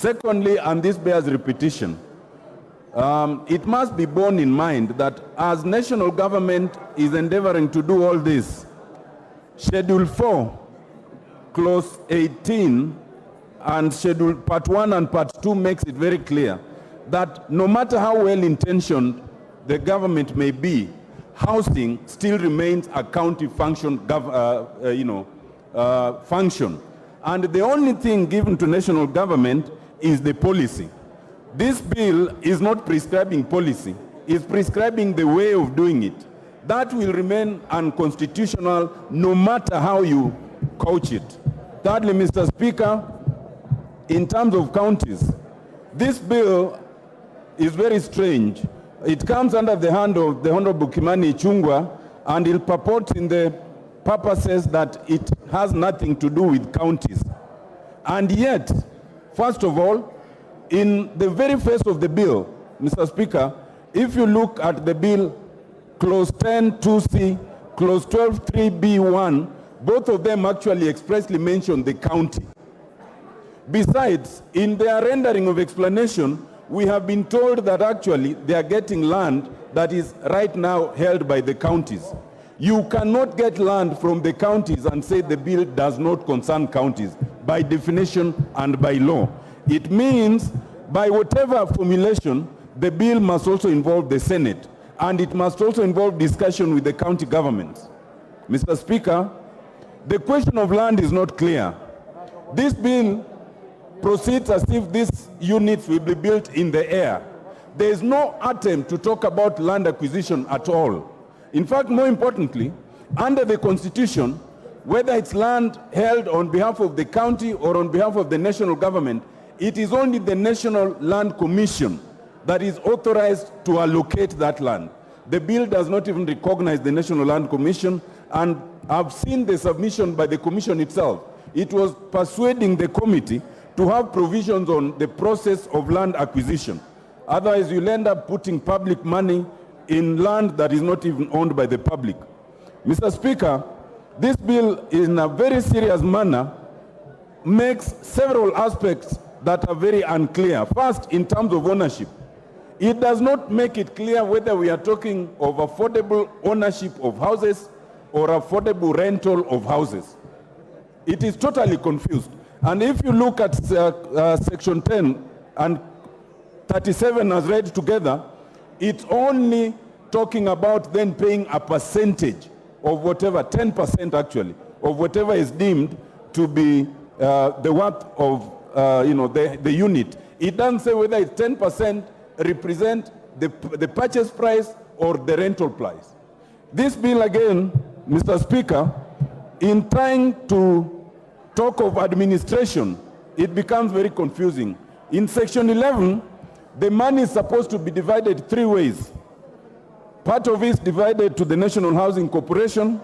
Secondly, and this bears repetition, it must be borne in mind that as national government is endeavoring to do all this, Schedule 4, Clause 18, and Schedule Part 1 and Part 2 makes it very clear that no matter how well-intentioned the government may be, housing still remains a county function, function. And the only thing given to national government is the policy. This bill is not prescribing policy, it's prescribing the way of doing it. That will remain unconstitutional no matter how you couch it. Thirdly, Mr. Speaker, in terms of counties, this bill is very strange. It comes under the hand of the Honorable Kimani Ichung'wah, and it purports in the purposes that it has nothing to do with counties. And yet, first of all, in the very face of the bill, Mr. Speaker, if you look at the bill, Clause 10 2C, Clause 12 3B1, both of them actually expressly mention the county. Besides, in their rendering of explanation, we have been told that actually they are getting land that is right now held by the counties. You cannot get land from the counties and say the bill does not concern counties, by definition and by law. It means, by whatever formulation, the bill must also involve the Senate, and it must also involve discussion with the county governments. Mr. Speaker, the question of land is not clear. This bill proceeds as if these units will be built in the air. There is no attempt to talk about land acquisition at all. In fact, more importantly, under the Constitution, whether it's land held on behalf of the county or on behalf of the national government, it is only the National Land Commission that is authorized to allocate that land. The bill does not even recognize the National Land Commission, and I've seen the submission by the Commission itself. It was persuading the committee to have provisions on the process of land acquisition. Otherwise, you'll end up putting public money in land that is not even owned by the public. Mr. Speaker, this bill, in a very serious manner, makes several aspects that are very unclear. First, in terms of ownership. It does not make it clear whether we are talking of affordable ownership of houses or affordable rental of houses. It is totally confused. And if you look at Section 10 and 37 as read together, it's only talking about then paying a percentage of whatever, 10% actually, of whatever is deemed to be the worth of the unit. It doesn't say whether it's 10% represent the purchase price or the rental price. This bill again, Mr. Speaker, in trying to talk of administration, it becomes very confusing. In Section 11, the money is supposed to be divided three ways. Part of it is divided to the National Housing Corporation,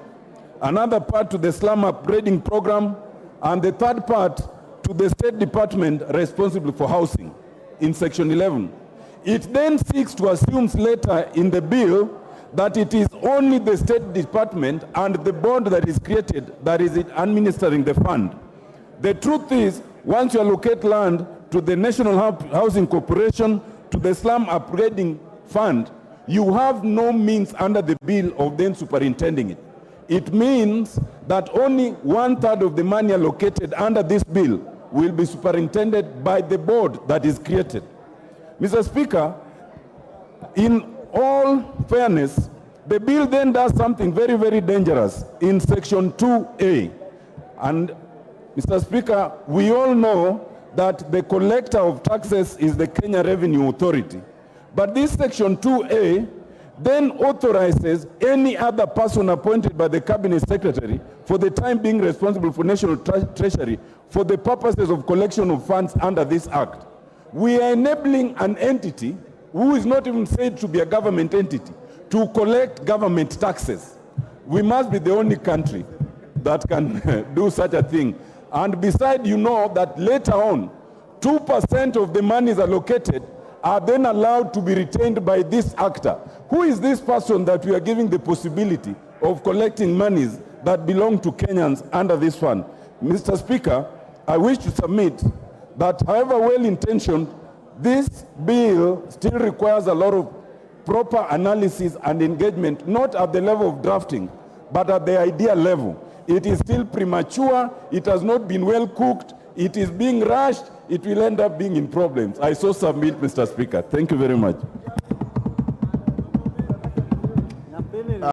another part to the slum upgrading program, and the third part to the State Department responsible for housing in Section 11. It then seeks to assume later in the bill that it is only the State Department and the board that is created that is administering the fund. The truth is, once you allocate land to the National Housing Corporation, to the slum upgrading fund, you have no means under the bill of then superintending it. It means that only 1/3 of the money allocated under this bill will be superintended by the board that is created. Mr. Speaker, in all fairness, the bill then does something very, very dangerous in Section 2A. And Mr. Speaker, we all know that the collector of taxes is the Kenya Revenue Authority. But this Section 2A then authorizes any other person appointed by the Cabinet Secretary for the time being responsible for National Treasury for the purposes of collection of funds under this Act. We are enabling an entity who is not even said to be a government entity to collect government taxes. We must be the only country that can do such a thing. And besides, you know that later on, 2% of the monies allocated are then allowed to be retained by this actor. Who is this person that we are giving the possibility of collecting monies that belong to Kenyans under this fund? Mr. Speaker, I wish to submit that however well-intentioned, this bill still requires a lot of proper analysis and engagement, not at the level of drafting, but at the idea level. It is still premature, it has not been well cooked, it is being rushed, it will end up being in problems. I so submit, Mr. Speaker. Thank you very much.